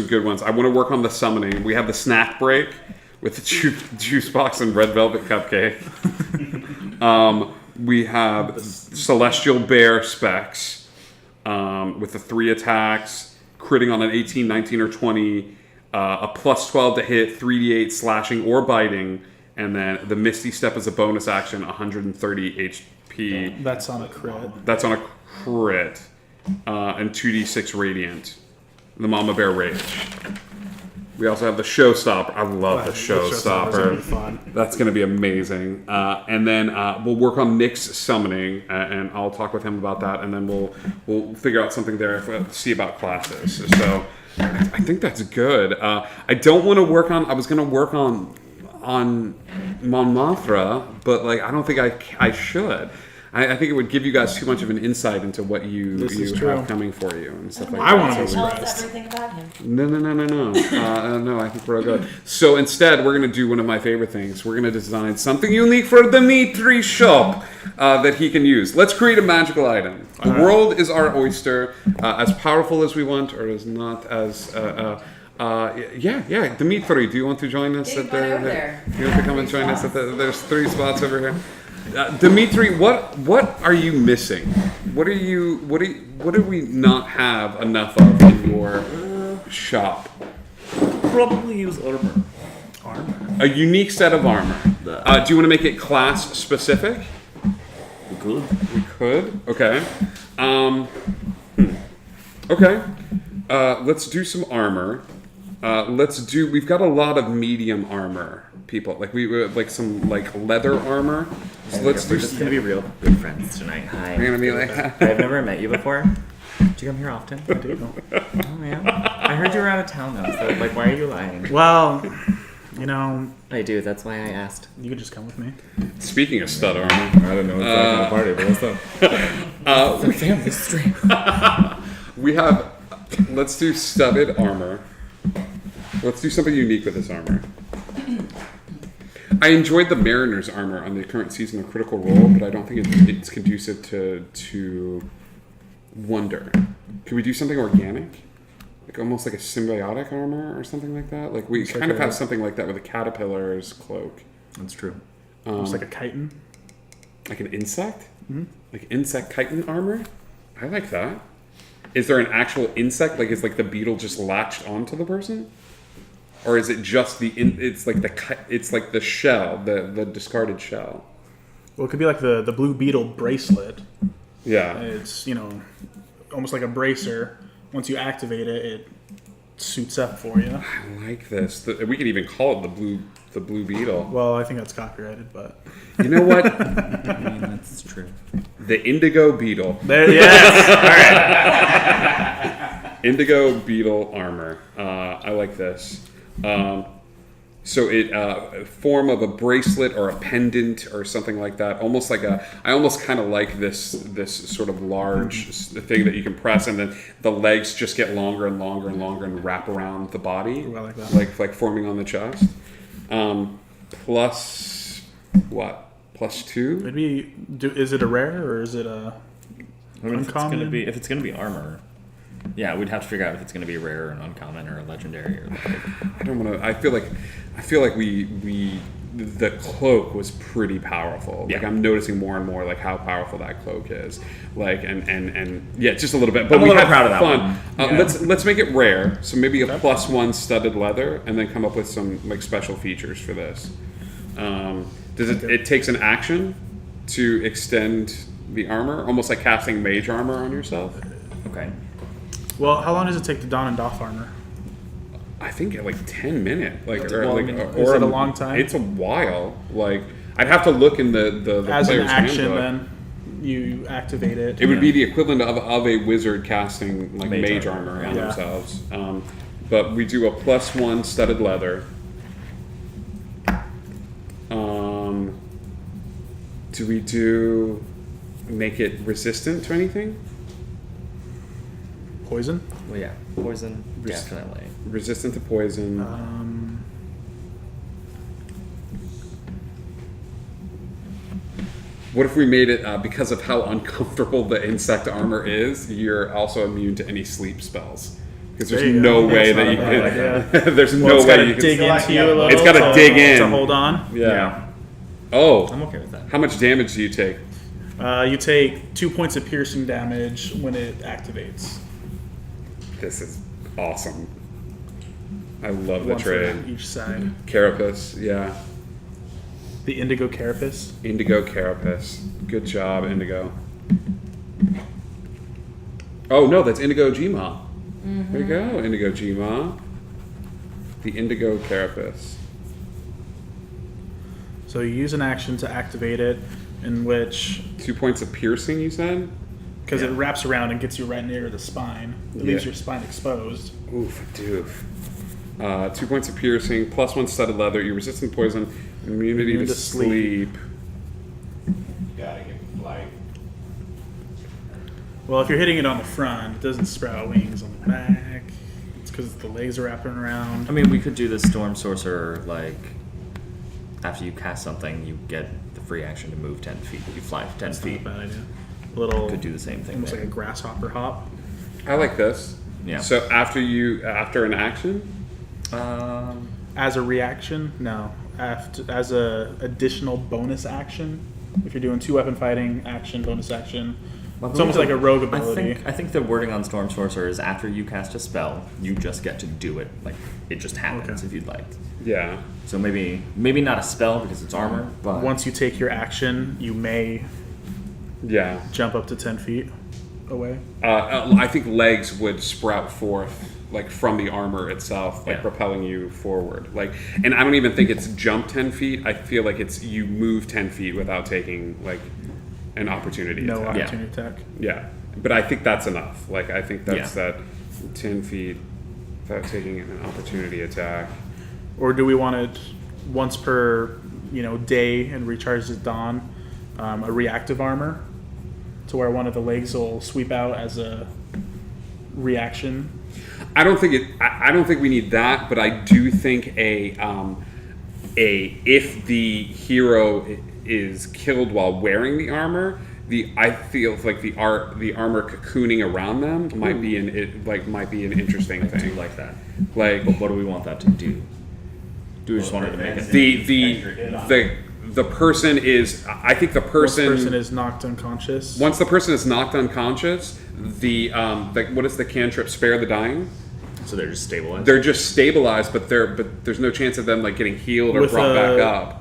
good ones. I want to work on the summoning. We have the snack break with the juice box and red velvet cupcake. We have Celestial Bear specs with the 3 attacks, critting on an 18, 19, or 20, a plus 12 to hit, 3d8 slashing or biting, and then the Misty Step as a bonus action, 130 HP. That's on a crit. That's on a crit, and 2d6 radiant. The Mama Bear Rage. We also have the Showstopper. I love the Showstopper's gonna be Showstopper. fun. That's going to be amazing. And then we'll work on Nick's summoning, and I'll talk with him about that, and then we'll figure out something there see about classes. So I think that's good. I don't want to work on. I was going to work on Mon Mothra, but I don't think I should. I think it would give you guys too much of an insight into what you have coming for you and stuff like that. I wanna Tell be us surprised. everything about him. No. No, I think we're all good. So instead, we're going to do one of my favorite things. We're going to design something unique for Dimitri shop that he can use. Let's create a magical item. The world is our oyster. As powerful as we want, or as not as... Dimitri, do you want to join us Yeah, at come on over there. Do you want to come and join us at there's 3 spots over here. Dimitri, what are you missing? What do we not have enough of in your shop? Probably use armor. A unique set of armor. Do you want to make it class specific? We could. We could. Okay. Okay. Let's do some armor. We've got a lot of medium armor, people. Like like some like leather armor. So let's do. We're just gonna be real good friends tonight. Hi. We're gonna be like. I've never met you before. Do you come here often? I do. Oh yeah. I heard you were out of town though. So like, why are you lying? Well, you know, I do. That's why I asked. you could just come with me. Speaking of stud armor, I don't know what's like in the party, but what's up? Damn, this stream. we have. Let's do studded armor. Let's do something unique with this armor. I enjoyed the Mariner's armor on the current season of Critical Role, but I don't think it's conducive to Wonder. Can we do something organic? Like almost like a symbiotic armor or something like that? Like we kind of have something like that with a caterpillar's cloak. That's true. Almost like a chitin. Like an insect? Mm-hmm. Like insect chitin armor? I like that. Is there an actual insect? Like is like the beetle just latched onto the person? Or is it just it's like the shell, the discarded shell? Well, it could be like the blue beetle bracelet. Yeah. It's, almost like a bracer. Once you activate it, it suits up for you. I like this. We could even call it the blue beetle. Well, I think that's copyrighted, but You know what? I mean, that's true. The indigo beetle. there. Yes. All right. Indigo beetle armor. I like this. So it form of a bracelet or a pendant or something like that. Almost like I almost kind of like this sort of large thing that you can press, and then the legs just get longer and longer and longer and wrap around the body. Ooh, I like that. Like forming on the chest. Plus what? Plus 2? Maybe is it a rare or is it a I mean, uncommon? if it's gonna be armor, yeah, we'd have to figure out if it's gonna be rare or an uncommon or a legendary or like. I don't want to. I feel like we the cloak was pretty powerful. Like Yeah. I'm noticing more and more like how powerful that cloak is. Like and yeah, just a little bit. But I'm a we little had proud of that fun. one. Yeah. Let's make it rare. So maybe a +1 studded leather, and then come up with some like special features for this. Does it takes an action to extend the armor, almost like casting mage armor on yourself? Okay. Well, how long does it take to don and doff armor? I think like 10 minutes. Like, Well, or I like, mean, or is it a long time? It's a while. Like, I'd have to look in the As an player's action, handbook. then you activate it. It would be the equivalent of a wizard casting like Mage mage armor, armor on yeah. themselves. But we do a +1 studded leather. Do we make it resistant to anything? Poison. Well, yeah, poison definitely. Resistant to poison. What if we made it, because of how uncomfortable the insect armor is, you're also immune to any sleep spells? Because there's There you no go. way That's that you not a bad can. There's Well, no it's way gotta you can. dig into you a little. It's gotta dig in. to hold on. Yeah. Oh. I'm okay with that. How much damage do you take? You take 2 points of piercing damage when it activates. This is awesome. I love the One for trade. each side. Carapace, yeah. The indigo carapace. Indigo Carapace. Good job, Indigo. Oh no, that's Indigo Gma. There you go, Indigo Gma. The Indigo Carapace. So you use an action to activate it, in which 2 points of piercing, you said? because it wraps around and gets you right near the spine, it leaves Yeah. your spine exposed. Oof, doof. 2 points of piercing, +1 studded leather, you're resistant to poison, immunity Immune to to sleep. sleep. Gotta get light. Well, if you're hitting it on the front, it doesn't sprout wings on the back. It's because the legs are wrapping around. I mean, we could do the Storm Sorcerer, like, after you cast something, you get the free action to move 10 feet. You fly 10 That's not a feet. bad idea. Little, Could do the same thing almost there. like a grasshopper hop. I like this. Yeah. So after an action? As a reaction, no. As a additional bonus action, If you're doing 2 weapon fighting, action, bonus action. Well, It's almost like a rogue ability. I think the wording on Storm Sorcerer is after you cast a spell, you just get to do it. Like it just happens if you'd like. Yeah. So maybe not a spell because it's armor, but Once you take your action, you may Yeah. jump up to 10 feet away. I think legs would sprout forth like from the armor itself, like Yeah. propelling you forward. Like, and I don't even think it's jump 10 feet. I feel like it's you move 10 feet without taking like an opportunity No attack. opportunity attack. Yeah, but I think that's enough. Like, I think that's Yeah. that 10 feet without taking an opportunity attack. Or do we want it once per day and recharges at dawn, a reactive armor, to where one of the legs will sweep out as a reaction? I don't think we need that, but I do think if the hero is killed while wearing the armor, I feel like the armor cocooning around them might be an interesting I thing. do like that. Like, But what do we want that to do? Do we just want it to make it? the person is. I think the Once the person person is knocked unconscious. once the person is knocked unconscious, what is the cantrip? Spare the dying. So they're just stabilized. They're just stabilized, but there's no chance of them like getting healed or With brought back a- up.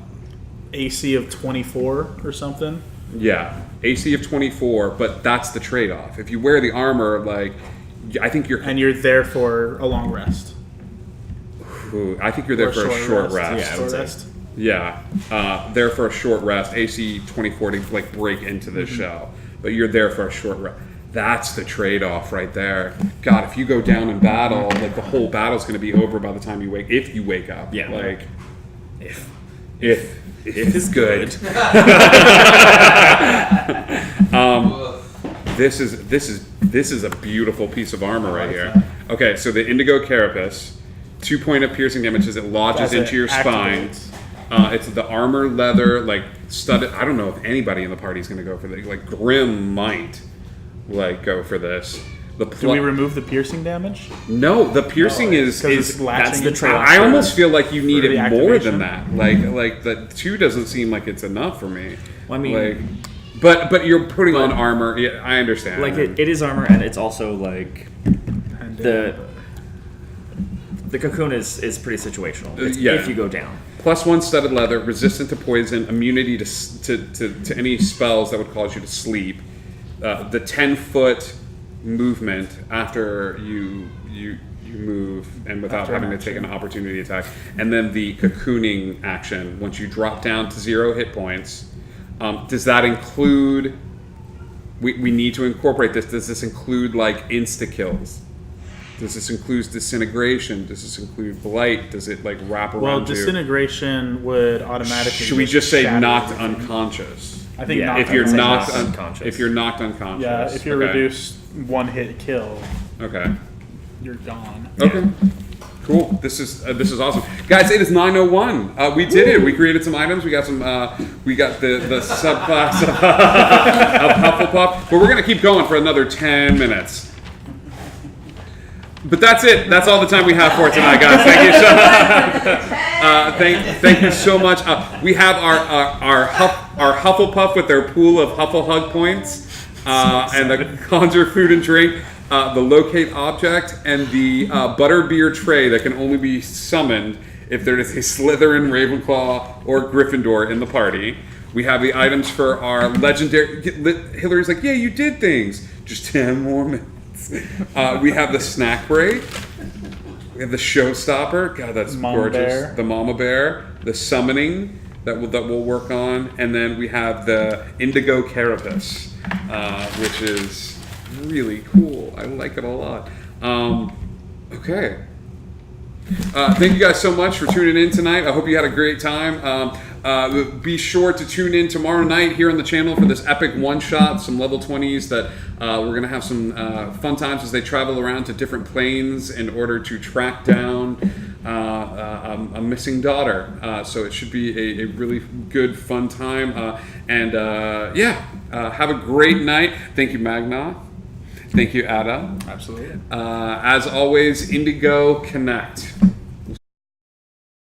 AC of 24 or something. Yeah, AC of 24, but that's the trade-off. If you wear the armor, like I think you're there for a long rest. I think you're there Or for a short rest. Yeah, I would Short say. rest. Yeah, there for a short rest. AC 24 to like break into the shell, but you're there for a short rest. That's the trade-off right there. God, if you go down in battle, like the whole battle's going to be over by the time you wake. If you wake up, Yeah. like if it's good. This is a beautiful piece of armor right here. Okay, so the Indigo Carapace, 2 point of piercing damage as it lodges As it into your spine. activates. It's the armor leather, like studded. I don't know if anybody in the party is going to go for this. Like Grim might, like go for this. Do we remove the piercing damage? No, the piercing is 'Cause it's latching that's the into trade-off. I almost feel like you need for it the more activation. than that. Like the 2 doesn't seem like it's enough for me. Well, I mean- like, but you're putting on armor. Yeah, I understand. Like it is armor, and it's also like the cocoon is pretty situational. It's yeah. if you go down. +1 studded leather, resistant to poison, immunity to any spells that would cause you to sleep. The 10-foot movement after you move and without After an having to take action. an opportunity attack, and then the cocooning action once you drop down to 0 hit points. Does that include? We need to incorporate this. Does this include like insta kills? Does this include disintegration? Does this include blight? Does it like wrap around? Well, to- disintegration would automatically. Should we just say shatter knocked everything. unconscious? I think knocked If you're unconscious. knocked Knocked unconscious. unconscious. If you're knocked unconscious. Yeah, if you're okay. reduced 1 hit kill, Okay. you're gone. Okay. Cool. This is awesome, guys. It is 9:01. We did it. We created some items. We got some. We got the subclass of Hufflepuff, but we're gonna keep going for another 10 minutes. But that's it. That's all the time we have for tonight, guys. Thank you so much. Thank you so much. We have our Hufflepuff with their pool of Hufflehug points, and the conjure food and drink, the locate object, and the butterbeer tray that can only be summoned if there is a Slytherin, Ravenclaw, or Gryffindor in the party. We have the items for our legendary. Hillary's like, yeah, you did things. Just 10 more minutes. We have the snack break. We have the showstopper. God, that's Mama gorgeous. bear. The mama bear. The summoning that we'll work on, and then we have the indigo carapace, which is really cool. I like it a lot. Okay. Thank you guys so much for tuning in tonight. I hope you had a great time. Be sure to tune in tomorrow night here on the channel for this epic one-shot, some level 20s that we're going to have some fun times as they travel around to different planes in order to track down a missing daughter. So it should be a really good, fun time. Have a great night. Thank you, Magna. Thank you, Ada. Absolutely. As always, Indigo Connect.